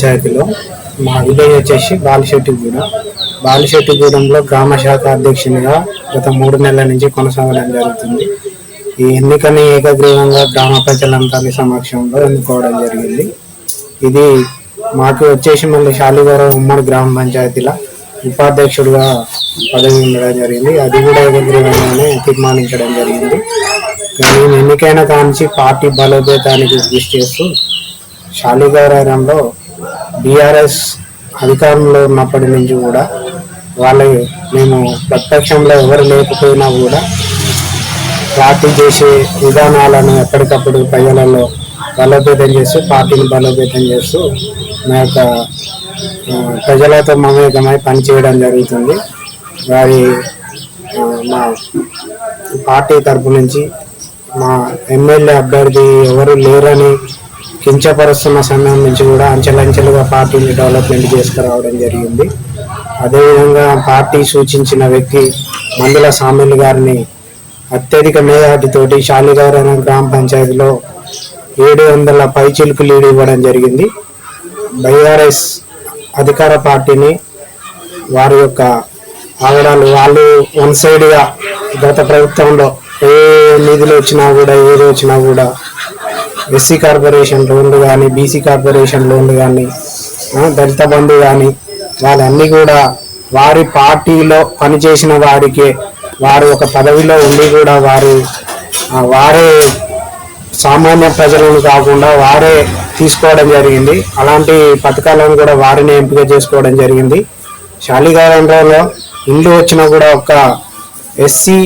పంచాయతీలో మా విలేజ్ వచ్చేసి బాలిశెట్టిగూడెంలో గ్రామ శాఖ అధ్యక్షునిగా గత 3 నెలల నుంచి కొనసాగడం జరుగుతుంది. ఈ ఎన్నికని ఏకగ్రీవంగా గ్రామ ప్రజలందరి సమక్షంలో ఎన్నుకోవడం జరిగింది. ఇది మాకు వచ్చేసి మళ్ళీ శాలిగౌరవ ఉమ్మడి గ్రామ పంచాయతీల ఉపాధ్యక్షుడిగా పదవి ఉండడం జరిగింది. అది కూడా ఏకగ్రీవంగానే తీర్మానించడం జరిగింది. నేను ఎన్నికైన కాంచి పార్టీ బలోపేతానికి కృషి చేస్తూ శాలిగౌరవంలో బీఆర్ఎస్ అధికారంలో ఉన్నప్పటి నుంచి కూడా మేము ప్రతిపక్షంలో ఎవరు లేకపోయినా కూడా పార్టీ చేసే విధానాలను ఎప్పటికప్పుడు ప్రజలలో బలోపేతం చేస్తూ పార్టీని బలోపేతం చేస్తూ మా యొక్క ప్రజలతో మమేకమై పనిచేయడం జరుగుతుంది. మా పార్టీ తరపు నుంచి మా ఎమ్మెల్యే అభ్యర్థి ఎవరు లేరని కించపరుస్తున్న సమయం నుంచి కూడా అంచెలంచెలుగా పార్టీని డెవలప్మెంట్ చేసుకురావడం జరిగింది. అదేవిధంగా పార్టీ సూచించిన వ్యక్తి మందుల సామిల్ గారిని అత్యధిక మేధాటితోటి శాలిగౌరవ గ్రామ పంచాయతీలో 700 పైచిలుకు లీడ్ ఇవ్వడం జరిగింది. బీఆర్ఎస్ అధికార పార్టీని వారి యొక్క ఆగడాలు వాళ్ళు వన్ సైడ్గా గత ప్రభుత్వంలో ఏ నిధులు వచ్చినా కూడా ఏది వచ్చినా కూడా ఎస్సీ కార్పొరేషన్ లోన్లు కానీ బీసీ కార్పొరేషన్ లోన్లు కానీ దళిత బంధు కానీ వాళ్ళన్నీ కూడా వారి పార్టీలో పనిచేసిన వారికి వారు ఒక పదవిలో ఉండి కూడా వారే సామాన్య ప్రజలను కాకుండా వారే తీసుకోవడం జరిగింది. అలాంటి పథకాలను కూడా వారిని ఎంపిక చేసుకోవడం జరిగింది. శాలిగౌరవంలో ఇల్లు వచ్చినా కూడా ఒక ఎస్సీ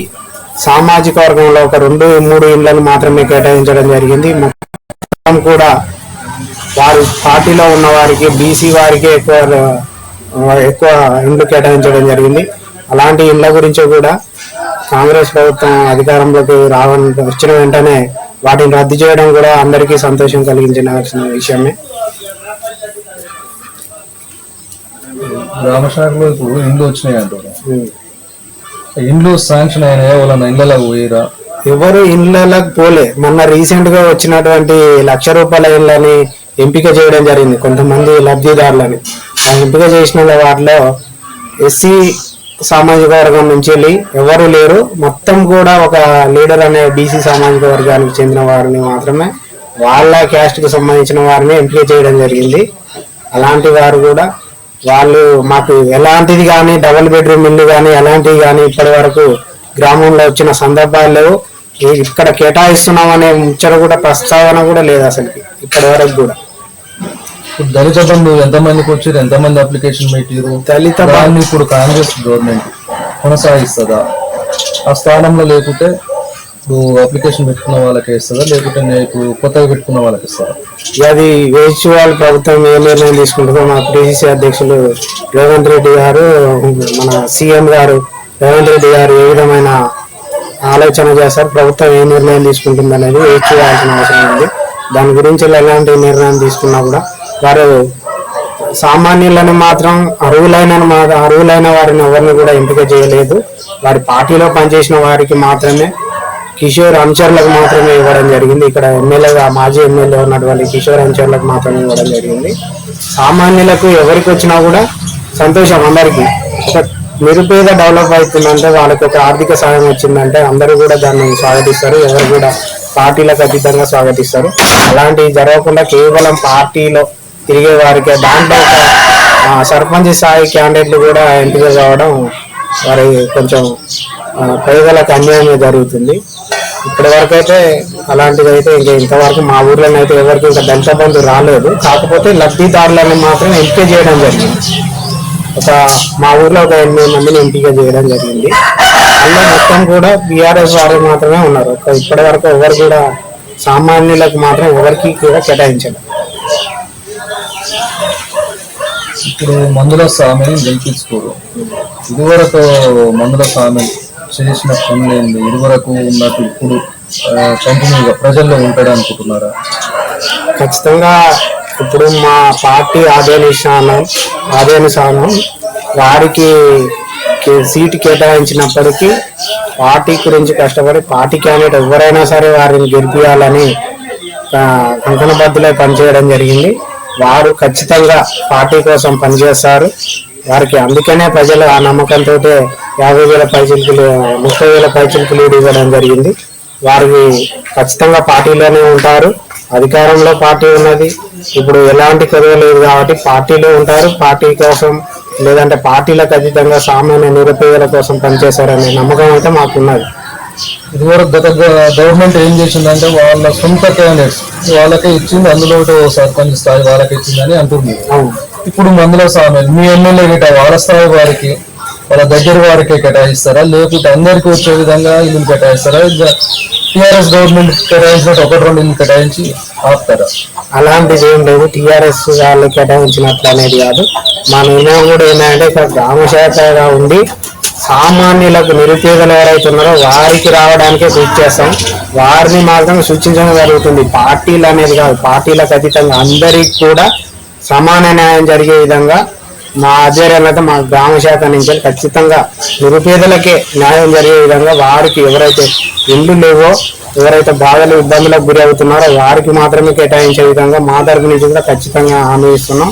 సామాజిక వర్గంలో ఒక 2-3 ఇళ్లను మాత్రమే కేటాయించడం జరిగింది. మొత్తం కూడా వారి పార్టీలో ఉన్న వారికి బీసీ వారికి ఎక్కువ ఇండ్లు కేటాయించడం జరిగింది. అలాంటి ఇళ్ల గురించి కూడా కాంగ్రెస్ ప్రభుత్వం అధికారంలోకి వచ్చిన వెంటనే వాటిని రద్దు చేయడం కూడా అందరికీ సంతోషం కలిగించిన విషయమే. గ్రామ శాఖలో ఇప్పుడు ఇండ్లు వచ్చినాయి అంటారు. ఇండ్లు శాంక్షన్ అయినాయా? వాళ్ళ ఇళ్ళకి పోయిరా? ఎవరు ఇళ్ళకి పోలే. మొన్న రీసెంట్ గా వచ్చినటువంటి ₹1,00,000 ఇళ్ళని ఎంపిక చేయడం జరిగింది. కొంతమంది లబ్ధిదారులని ఎంపిక చేసిన వాటిలో ఎస్సీ సామాజిక వర్గం నుంచి వెళ్ళి ఎవరు లేరు. మొత్తం కూడా ఒక లీడర్ అనే బీసీ సామాజిక వర్గానికి చెందిన వారిని మాత్రమే వాళ్ళ క్యాస్ట్ కు సంబంధించిన వారిని ఎంపిక చేయడం జరిగింది. అలాంటి వారు కూడా వాళ్ళు మాకు ఎలాంటిది కానీ డబుల్ బెడ్రూమ్ ఇల్లు కానీ ఎలాంటివి కానీ ఇప్పటి వరకు గ్రామంలో వచ్చిన సందర్భాలు లేవు. ఇక్కడ కేటాయిస్తున్నాం అనే ముచ్చట కూడా ప్రస్తావన కూడా లేదు అసలు ఇప్పటి వరకు కూడా. దళిత బంధు ఎంతమందికి వచ్చారు? ఎంతమంది అప్లికేషన్ పెట్టారు? దళిత బంధు ఇప్పుడు కాంగ్రెస్ గవర్నమెంట్ కొనసాగిస్తుందా? ఆ స్థానంలో లేకుంటే ఇప్పుడు అప్లికేషన్ పెట్టుకున్న వాళ్ళకి ఇస్తుందా, లేకుంటే ఇప్పుడు కొత్తగా పెట్టుకున్న వాళ్ళకి ఇస్తారా? అది వేచి చూడాలి ప్రభుత్వం ఏ నిర్ణయం తీసుకుంటుందో. మా పిసిసి అధ్యక్షులు రేవంత్ రెడ్డి గారు, మన సీఎం గారు రేవంత్ రెడ్డి గారు ఏ విధమైన ఆలోచన చేస్తారు, ప్రభుత్వం ఏ నిర్ణయం తీసుకుంటుంది అనేది వేచి చూడాల్సిన అవసరం ఉంది. దాని గురించి ఎలాంటి నిర్ణయం తీసుకున్నా కూడా వారు సామాన్యులను మాత్రం అర్హులైన వారిని ఎవరిని కూడా ఎంపిక చేయలేదు. వారి పార్టీలో పనిచేసిన వారికి మాత్రమే, కిషోర్ అనుచరులకు మాత్రమే ఇవ్వడం జరిగింది. ఇక్కడ ఎమ్మెల్యేగా మాజీ ఎమ్మెల్యే ఉన్నటువంటి కిషోర్ అనుచరులకు మాత్రమే ఇవ్వడం జరిగింది. సామాన్యులకు ఎవరికి వచ్చినా కూడా సంతోషం. అందరికీ ఒక నిరుపేద డెవలప్ అవుతుందంటే, వాళ్ళకి ఒక ఆర్థిక సాయం వచ్చిందంటే అందరూ కూడా దాన్ని స్వాగతిస్తారు. ఎవరు కూడా పార్టీలకు అతీతంగా స్వాగతిస్తారు. అలాంటివి జరగకుండా కేవలం పార్టీలో తిరిగే వారికి దాంట్లో ఒక సర్పంచ్ స్థాయి క్యాండిడేట్లు కూడా ఎంపిక కావడం వారి కొంచెం పేదలకు అన్యాయమే జరుగుతుంది. ఇప్పటి వరకు అయితే అలాంటిది అయితే ఇంతవరకు మా ఊర్లోనైతే ఎవరికి ఇంకా దళిత బంధు రాలేదు. కాకపోతే లబ్ధిదారులను మాత్రం ఎంపిక చేయడం జరిగింది. మా ఊర్లో ఒక 8 మందిని ఎంపిక చేయడం జరిగింది. అందులో మొత్తం కూడా బీఆర్ఎస్ వారు మాత్రమే ఉన్నారు. ఇప్పటి వరకు ఎవరు కూడా సామాన్యులకు మాత్రం ఎవరికి కూడా కేటాయించారు. ఇప్పుడు మందుల సామె గెలిపించుకోరు. ఇదివరకు మందుల సామె చేసిన పనులేంది? ఇదివరకు ఉన్నట్టు ఇప్పుడు కంటిన్యూగా ప్రజల్లో ఉంటాడు అనుకుంటున్నారా? ఖచ్చితంగా ఇప్పుడు మా పార్టీ ఆదేశానం వారికి సీటు కేటాయించినప్పటికీ పార్టీ గురించి కష్టపడి పార్టీ క్యాండిడేట్ ఎవరైనా సరే వారిని గెలిపించాలని కంకణబద్దులై పనిచేయడం జరిగింది. వారు ఖచ్చితంగా పార్టీ కోసం పనిచేస్తారు. వారికి అందుకనే ప్రజలు ఆ నమ్మకంతో 50,000 పైచిలుకులు 30,000 పైచిలుకులు ఇవ్వడం జరిగింది. వారికి ఖచ్చితంగా పార్టీలోనే ఉంటారు. అధికారంలో పార్టీ ఉన్నది, ఇప్పుడు ఎలాంటి కొరవ లేదు కాబట్టి పార్టీలో ఉంటారు. పార్టీ కోసం లేదంటే పార్టీలకు అతీతంగా సామాన్య నిరుపేదల కోసం పనిచేశారనే నమ్మకం అయితే మాకున్నది. ఇదివరకు గత గవర్నమెంట్ ఏం చేసిందంటే వాళ్ళ సొంత క్యాండిడేట్స్ వాళ్ళకే ఇచ్చింది, అందులో సర్పంచ్ స్థాయి వాళ్ళకి ఇచ్చిందని అంటుంది. ఇప్పుడు మందుల సామాన్లు మీ ఎమ్మెల్యే గిట్ట వాళ్ళ స్థాయి వారికి వాళ్ళ దగ్గర వారికే కేటాయిస్తారా, లేకుంటే అందరికీ వచ్చే విధంగా ఇల్లు కేటాయిస్తారా? టీఆర్ఎస్ గవర్నమెంట్ కేటాయించినట్టు 1-2 ఇల్లు కేటాయించి ఆపుతారా? అలాంటిది ఏం లేదు. టీఆర్ఎస్ వాళ్ళు కేటాయించినట్లు అనేది కాదు. మా నిర్ణయం కూడా ఏంటంటే ఇక్కడ గ్రామ శాఖగా ఉండి సామాన్యులకు నిరుపేదలు ఎవరైతే ఉన్నారో వారికి రావడానికే కృషి చేస్తాం. వారిని మాత్రం సూచించడం జరుగుతుంది. పార్టీలు అనేది కాదు, పార్టీలకు అతీతంగా అందరికి కూడా సమాన న్యాయం జరిగే విధంగా మా ఆధ్వర్యంలో అయితే మా గ్రామ శాఖ నుంచి ఖచ్చితంగా నిరుపేదలకే న్యాయం జరిగే విధంగా వారికి ఎవరైతే ఇల్లు లేవో ఎవరైతే బాధలు ఇబ్బందులకు గురి అవుతున్నారో వారికి మాత్రమే కేటాయించే విధంగా మా తరపు నుంచి కూడా ఖచ్చితంగా హామీ ఇస్తున్నాం.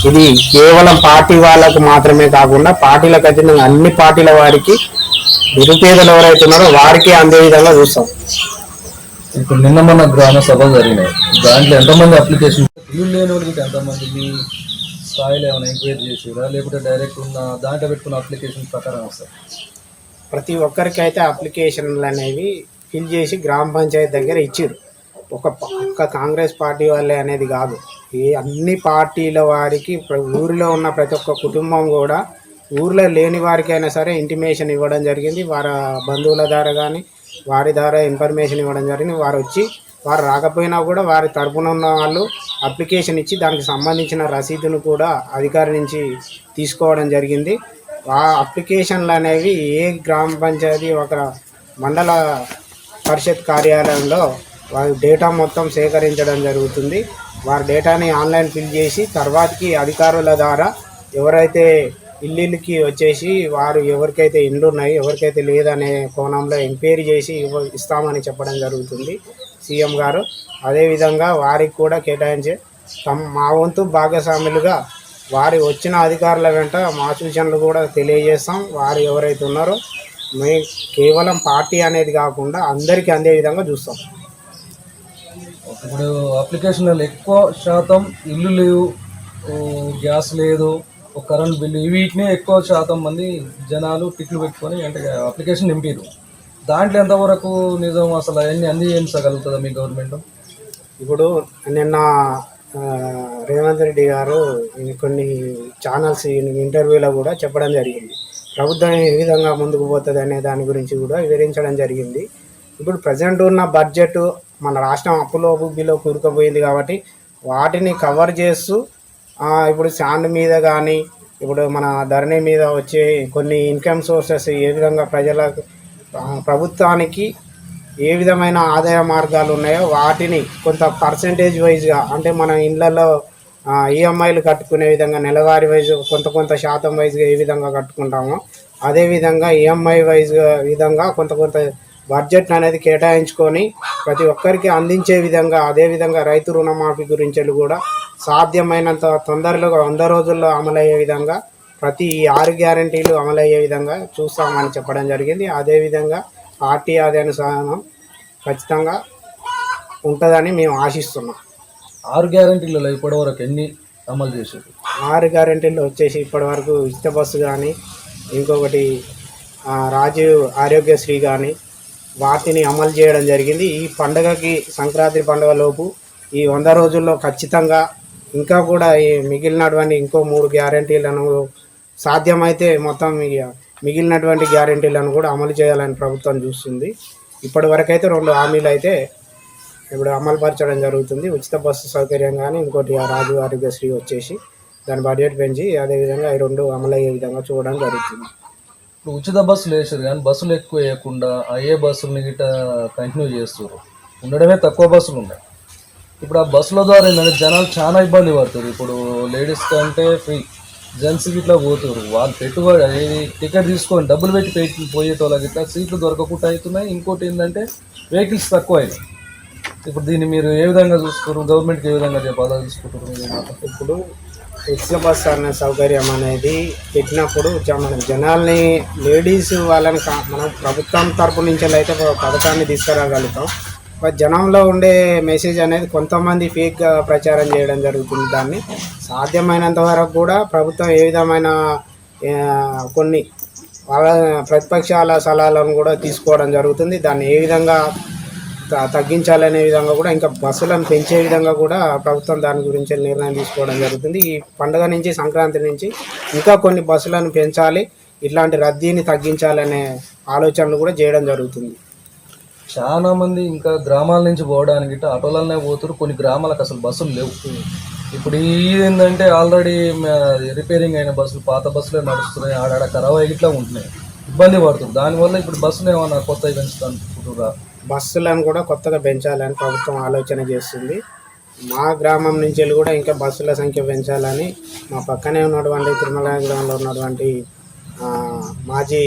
ఇది కేవలం పార్టీ వాళ్ళకు మాత్రమే కాకుండా పార్టీలకు అతీతంగా అన్ని పార్టీల వారికి నిరుపేదలు ఎవరైతే ఉన్నారో వారికి అందే విధంగా చూస్తాం. ఇప్పుడు నిన్న మన గ్రామ సభ జరిగినాయి, దాంట్లో ఎంతమంది అప్లికేషన్ ఇల్లు లేని వాళ్ళకి ఎంతమంది మీ స్థాయిలో ఏమైనా ఎంక్వైరీ చేసిరా, లేకపోతే డైరెక్ట్ ఉన్న దాంట్లో పెట్టుకున్న అప్లికేషన్ ప్రకారం వస్తారు? ప్రతి ఒక్కరికి అయితే అప్లికేషన్లు అనేవి ఫిల్ చేసి గ్రామ పంచాయతీ దగ్గర ఇచ్చారు. ఒక్క కాంగ్రెస్ పార్టీ వాళ్ళే అనేది కాదు, అన్ని పార్టీల వారికి ఊరిలో ఉన్న ప్రతి ఒక్క కుటుంబం కూడా ఊర్లో లేని వారికైనా సరే ఇంటిమేషన్ ఇవ్వడం జరిగింది. వారి బంధువుల ద్వారా కానీ వారి ద్వారా ఇన్ఫర్మేషన్ ఇవ్వడం జరిగింది. వారు వచ్చి వారు రాకపోయినా కూడా వారి తరపున ఉన్న వాళ్ళు అప్లికేషన్ ఇచ్చి దానికి సంబంధించిన రసీదును కూడా అధికారి నుంచి తీసుకోవడం జరిగింది. ఆ అప్లికేషన్లు అనేవి ఏ గ్రామ పంచాయతీ ఒక మండల పరిషత్ కార్యాలయంలో వారి డేటా మొత్తం సేకరించడం జరుగుతుంది. వారి డేటాని ఆన్లైన్ ఫిల్ చేసి తర్వాతకి అధికారుల ద్వారా ఎవరైతే ఇల్లుకి వచ్చేసి వారు ఎవరికైతే ఇండ్లు ఉన్నాయి ఎవరికైతే లేదనే కోణంలో ఎంక్వైరీ చేసి ఇస్తామని చెప్పడం జరుగుతుంది సీఎం గారు. అదేవిధంగా వారికి కూడా కేటాయించే మా వంతు భాగస్వాములుగా వారి వచ్చిన అధికారుల వెంట మా సూచనలు కూడా తెలియజేస్తాం. వారు ఎవరైతే ఉన్నారో మేము కేవలం పార్టీ అనేది కాకుండా అందరికీ అందే విధంగా చూస్తాం. ఇప్పుడు అప్లికేషన్లలో ఎక్కువ శాతం ఇల్లు లేవు, గ్యాస్ లేదు, కరెంట్ బిల్లు, వీటిని ఎక్కువ శాతం మంది జనాలు టిక్లు పెట్టుకొని అంటే అప్లికేషన్ నింపారు. దాంట్లో ఎంతవరకు నిజం, అసలు అవన్నీ అందించగలుగుతుందా మీ గవర్నమెంట్? ఇప్పుడు నిన్న రేవంత్ రెడ్డి గారు కొన్ని ఛానల్స్ ఇంటర్వ్యూలో కూడా చెప్పడం జరిగింది. ప్రభుత్వం ఏ విధంగా ముందుకు పోతుంది అనే దాని గురించి కూడా వివరించడం జరిగింది. ఇప్పుడు ప్రజెంట్ ఉన్న బడ్జెట్ మన రాష్ట్రం అప్పులో ఊబిలో కూరుకుపోయింది కాబట్టి వాటిని కవర్ చేస్తూ ఇప్పుడు శాండ్ మీద కానీ ఇప్పుడు మన ధరణి మీద వచ్చే కొన్ని ఇన్కమ్ సోర్సెస్ ఏ విధంగా ప్రభుత్వానికి ఏ విధమైన ఆదాయ మార్గాలు ఉన్నాయో వాటిని కొంత పర్సంటేజ్ వైజ్గా అంటే మన ఇళ్ళల్లో ఈఎంఐలు కట్టుకునే విధంగా నెలవారీ వైజ్ కొంత శాతం వైజ్గా ఏ విధంగా కట్టుకుంటామో అదేవిధంగా ఈఎంఐ వైజ్ విధంగా కొంత బడ్జెట్ అనేది కేటాయించుకొని ప్రతి ఒక్కరికి అందించే విధంగా అదేవిధంగా రైతు రుణమాఫీ గురించి కూడా సాధ్యమైనంత తొందరలో 100 రోజుల్లో అమలయ్యే విధంగా ప్రతి 6 గ్యారంటీలు అమలయ్యే విధంగా చూస్తామని చెప్పడం జరిగింది. అదేవిధంగా పార్టీ ఆదాయానుసారం ఖచ్చితంగా ఉంటుందని మేము ఆశిస్తున్నాం. 6 గ్యారంటీలలో ఇప్పటివరకు ఎన్ని అమలు చేశారు? 6 గ్యారంటీలు వచ్చేసి ఇప్పటివరకు ఉచిత బస్సు కానీ ఇంకొకటి రాజీవ్ ఆరోగ్యశ్రీ కానీ వాటిని అమలు చేయడం జరిగింది. ఈ పండుగకి సంక్రాంతి పండుగలోపు ఈ 100 రోజుల్లో ఖచ్చితంగా ఇంకా కూడా ఈ మిగిలినటువంటి ఇంకో 3 గ్యారంటీలను సాధ్యమైతే మొత్తం మిగిలినటువంటి గ్యారంటీలను కూడా అమలు చేయాలని ప్రభుత్వం చూస్తుంది. ఇప్పటి వరకైతే 2 హామీలు అయితే ఇప్పుడు అమలుపరచడం జరుగుతుంది. ఉచిత బస్సు సౌకర్యం కానీ ఇంకోటి రాజు ఆరోగ్యశ్రీ వచ్చేసి దాని బడ్జెట్ పెంచి అదేవిధంగా ఈ 2 అమలయ్యే విధంగా చూడడం జరుగుతుంది. ఇప్పుడు ఉచిత బస్సులు వేసారు కానీ బస్సులు ఎక్కువ వేయకుండా అయ్యే బస్సులని గిట్ట కంటిన్యూ చేస్తారు, ఉండడమే తక్కువ బస్సులు ఉన్నాయి. ఇప్పుడు ఆ బస్సుల ద్వారా ఏంటంటే జనాలు చాలా ఇబ్బంది పడుతుంది. ఇప్పుడు లేడీస్ కంటే ఫ్రీ, జెంట్స్ గిట్లా పోతారు, వాళ్ళు పెట్టుబడి అనేది టికెట్ తీసుకొని డబ్బులు పెట్టి పోయేటోళ్ళకి ఇట్లా సీట్లు దొరకకుండా అవుతున్నాయి. ఇంకోటి ఏంటంటే వెహికల్స్ తక్కువ అయినాయి. ఇప్పుడు దీన్ని మీరు ఏ విధంగా చూస్తారు, గవర్నమెంట్కి ఏ విధంగా చెప్పాలో చూసుకుంటారు మీరు మాత్రం? ఇప్పుడు ఉచిత బస్సు అనే సౌకర్యం అనేది పెట్టినప్పుడు మన జనాల్ని లేడీస్ వాళ్ళని మనం ప్రభుత్వం తరపు నుంచి అయితే ఒక పథకాన్ని తీసుకురాగలుగుతాం. బట్ జనంలో ఉండే మెసేజ్ అనేది కొంతమంది ఫేక్గా ప్రచారం చేయడం జరుగుతుంది. దాన్ని సాధ్యమైనంత వరకు కూడా ప్రభుత్వం ఏ విధమైన కొన్ని వాళ్ళ ప్రతిపక్షాల సలహాలను కూడా తీసుకోవడం జరుగుతుంది. దాన్ని ఏ విధంగా తగ్గించాలనే విధంగా కూడా, ఇంకా బస్సులను పెంచే విధంగా కూడా ప్రభుత్వం దాని గురించి నిర్ణయం తీసుకోవడం జరుగుతుంది. ఈ పండుగ నుంచి, సంక్రాంతి నుంచి ఇంకా కొన్ని బస్సులను పెంచాలి, ఇట్లాంటి రద్దీని తగ్గించాలనే ఆలోచనలు కూడా చేయడం జరుగుతుంది. చాలా మంది ఇంకా గ్రామాల నుంచి పోవడానికి ఆటోలనే పోతారు, కొన్ని గ్రామాలకు అసలు బస్సులు లేవు. ఇప్పుడు ఏంటంటే ఆల్రెడీ రిపేరింగ్ అయిన బస్సులు, పాత బస్సులే నడుస్తున్నాయి, ఆడాడ ఖరాబ్ ఇట్లా ఉంటున్నాయి, ఇబ్బంది పడుతుంది. దానివల్ల ఇప్పుడు బస్సులు ఏమన్నా కొత్తగా పెంచుకుంటున్నారా? బస్సులను కూడా కొత్తగా పెంచాలని ప్రభుత్వం ఆలోచన చేస్తుంది. మా గ్రామం నుంచి వెళ్ళి కూడా ఇంకా బస్సుల సంఖ్య పెంచాలని మా పక్కనే ఉన్నటువంటి తిరుమలగూడెంలో ఉన్నటువంటి మాజీ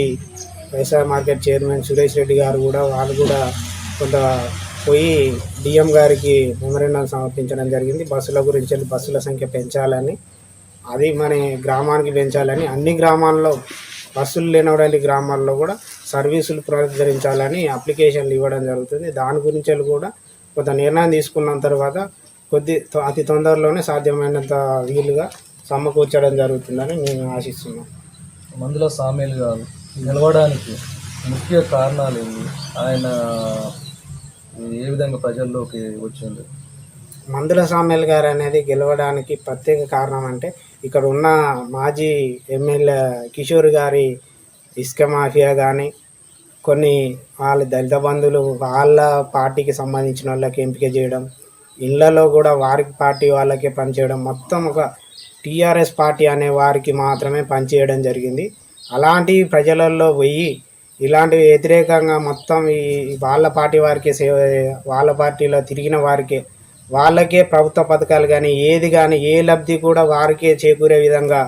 వ్యవసాయ మార్కెట్ చైర్మన్ సురేష్ రెడ్డి గారు కూడా, వాళ్ళు కూడా కొంత పోయి డిఎం గారికి మెమోరాండం సమర్పించడం జరిగింది. బస్సుల గురించి వెళ్ళి బస్సుల సంఖ్య పెంచాలని, అది మన గ్రామానికి పెంచాలని, అన్ని గ్రామాల్లో బస్సులు లేనటువంటి గ్రామాల్లో కూడా సర్వీసులు పునరుద్ధరించాలని అప్లికేషన్లు ఇవ్వడం జరుగుతుంది. దాని గురించి కూడా కొంత నిర్ణయం తీసుకున్న తర్వాత అతి తొందరలోనే సాధ్యమైనంత వీలుగా సమకూర్చడం జరుగుతుందని నేను ఆశిస్తున్నాను. మందుల సామేలు గారు నిలవడానికి ముఖ్య కారణాలు ఏంటి? ఆయన ఏ విధంగా ప్రజల్లోకి వచ్చింది? మందుల సామేల్ గారు అనేది గెలవడానికి ప్రత్యేక కారణం అంటే, ఇక్కడ ఉన్న మాజీ ఎమ్మెల్యే కిషోర్ గారి ఇసుక మాఫియా కానీ, కొన్ని వాళ్ళ దళిత బంధువులు వాళ్ళ పార్టీకి సంబంధించిన వాళ్ళకి ఎంపిక చేయడం, ఇళ్లలో కూడా వారికి పార్టీ వాళ్ళకే పనిచేయడం, మొత్తం ఒక టీఆర్ఎస్ పార్టీ అనే వారికి మాత్రమే పనిచేయడం జరిగింది. అలాంటి ప్రజలలో పోయి ఇలాంటివి వ్యతిరేకంగా మొత్తం ఈ వాళ్ళ పార్టీ వారికే వాళ్ళ పార్టీలో తిరిగిన వాళ్ళకే ప్రభుత్వ పథకాలు కానీ ఏది కానీ ఏ లబ్ధి కూడా వారికే చేకూరే విధంగా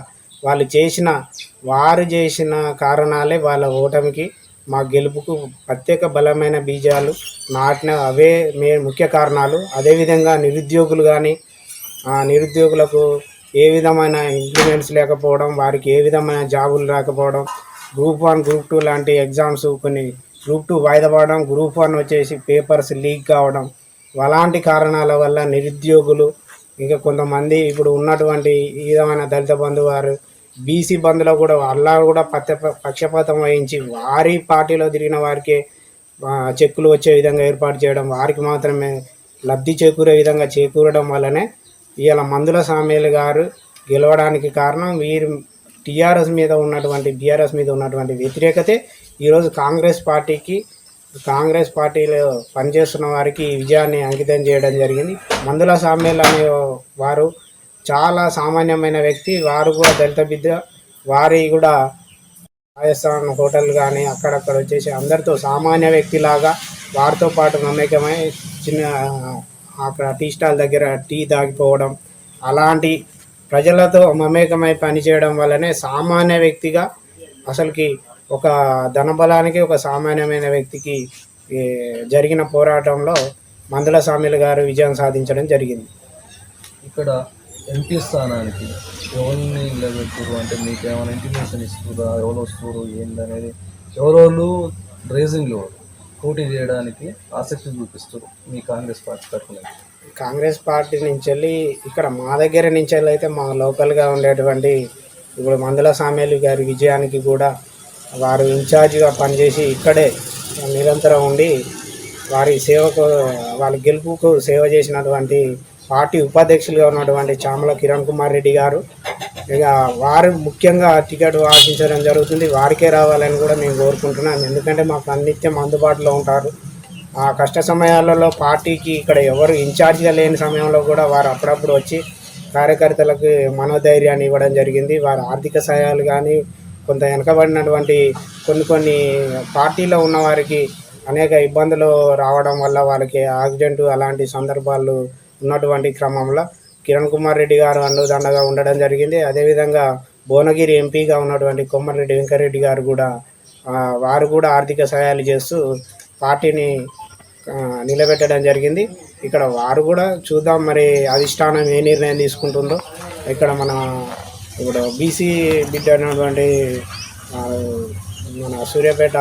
వారు చేసిన కారణాలే వాళ్ళ ఓటమికి, మా గెలుపుకు ప్రత్యేక బలమైన బీజాలు నాటిన అవే ముఖ్య కారణాలు. అదేవిధంగా నిరుద్యోగులు కానీ, నిరుద్యోగులకు ఏ విధమైన ఇంప్లిమెంట్స్ లేకపోవడం, వారికి ఏ విధమైన జాబులు రాకపోవడం, గ్రూప్ 1 గ్రూప్ 2 లాంటి ఎగ్జామ్స్ కొన్ని గ్రూప్ 2 వాయిదా పడడం, గ్రూప్ 1 వచ్చేసి పేపర్స్ లీక్ కావడం, అలాంటి కారణాల వల్ల నిరుద్యోగులు, ఇంకా కొంతమంది ఇప్పుడు ఉన్నటువంటి ఈ విధమైన దళిత బంధు వారు బీసీ బంధులో కూడా వాళ్ళ కూడా పక్షపాతం వహించి వారి పార్టీలో తిరిగిన వారికే చెక్కులు వచ్చే విధంగా ఏర్పాటు చేయడం, వారికి మాత్రమే లబ్ధి చేకూరే విధంగా చేకూరడం వల్లనే ఇవాళ మందుల సామేలు గారు గెలవడానికి కారణం. వీరు బీఆర్ఎస్ మీద ఉన్నటువంటి వ్యతిరేకతే ఈరోజు కాంగ్రెస్ పార్టీలో పనిచేస్తున్న వారికి ఈ విజయాన్ని అంకితం చేయడం జరిగింది. మందుల సామేలు అనే వారు చాలా సామాన్యమైన వ్యక్తి. వారు కూడా దళిత బిడ్డ. వారి కూడా రాజస్థాన్ హోటల్ కానీ అక్కడక్కడ వచ్చేసి అందరితో సామాన్య వ్యక్తిలాగా వారితో పాటు మమేకమై చిన్న అక్కడ టీ స్టాల్ దగ్గర టీ తాగిపోవడం, అలాంటి ప్రజలతో మమేకమై పనిచేయడం వల్లనే సామాన్య వ్యక్తిగా అసలుకి ఒక ధనబలానికి ఒక సామాన్యమైన వ్యక్తికి జరిగిన పోరాటంలో మందుల సామేలు గారు విజయం సాధించడం జరిగింది. ఇక్కడ ఎంపీ స్థానానికి ఎవరిని నిలబెట్టురు అంటే మీకు ఏమైనా ఇంటిమేషన్ ఇస్తురా, ఎవరు వస్తున్నారు ఏంటనేది, ఎవరోళ్ళు రేజింగ్లో పోటీ చేయడానికి ఆసక్తి చూపిస్తారు మీ కాంగ్రెస్ పార్టీ తరఫున? కాంగ్రెస్ పార్టీ నుంచి వెళ్ళి ఇక్కడ మా దగ్గర నుంచి వెళ్ళి అయితే మా లోకల్గా ఉండేటువంటి ఇప్పుడు మందుల సామేలు గారి విజయానికి కూడా వారు ఇన్ఛార్జిగా పనిచేసి ఇక్కడే నిరంతరం ఉండి వాళ్ళ గెలుపుకు సేవ చేసినటువంటి పార్టీ ఉపాధ్యక్షులుగా ఉన్నటువంటి చామల కిరణ్ కుమార్ రెడ్డి గారు, ఇక వారు ముఖ్యంగా టికెట్ ఆశించడం జరుగుతుంది. వారికే రావాలని కూడా మేము కోరుకుంటున్నాం. ఎందుకంటే మాకు నిత్యం అందుబాటులో ఉంటారు. ఆ కష్ట సమయాలలో పార్టీకి ఇక్కడ ఎవరు ఇన్ఛార్జిగా లేని సమయంలో కూడా వారు అప్పుడప్పుడు వచ్చి కార్యకర్తలకు మనోధైర్యాన్ని ఇవ్వడం జరిగింది. వారి ఆర్థిక సహాయాలు కానీ, కొంత వెనకబడినటువంటి కొన్ని పార్టీలో ఉన్న వారికి అనేక ఇబ్బందులు రావడం వల్ల వాళ్ళకి యాక్సిడెంట్ అలాంటి సందర్భాలు ఉన్నటువంటి క్రమంలో కిరణ్ కుమార్ రెడ్డి గారు అండదండగా ఉండడం జరిగింది. అదేవిధంగా భువనగిరి ఎంపీగా ఉన్నటువంటి కొమ్మరెడ్డి వెంకరెడ్డి గారు కూడా వారు కూడా ఆర్థిక సహాయాలు చేస్తూ పార్టీని నిలబెట్టడం జరిగింది. ఇక్కడ వారు కూడా చూద్దాం మరి అధిష్టానం ఏ నిర్ణయం తీసుకుంటుందో. ఇక్కడ మన ఇప్పుడు బీసీ బిడ్డ అయినటువంటి మన సూర్యాపేట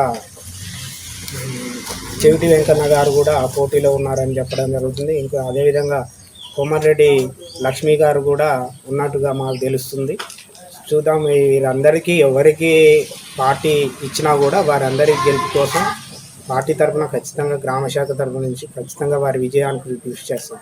చెవిటి వెంకన్న గారు కూడా పోటీలో ఉన్నారని చెప్పడం జరుగుతుంది. ఇంకా అదేవిధంగా కోమటిరెడ్డి లక్ష్మి గారు కూడా ఉన్నట్టుగా మాకు తెలుస్తుంది. చూద్దాం వీరందరికీ ఎవరికి పార్టీ ఇచ్చినా కూడా వారందరి గెలుపు కోసం పార్టీ తరఫున ఖచ్చితంగా గ్రామ శాఖ తరఫు నుంచి ఖచ్చితంగా వారి విజయానికి కృషి చేస్తాం.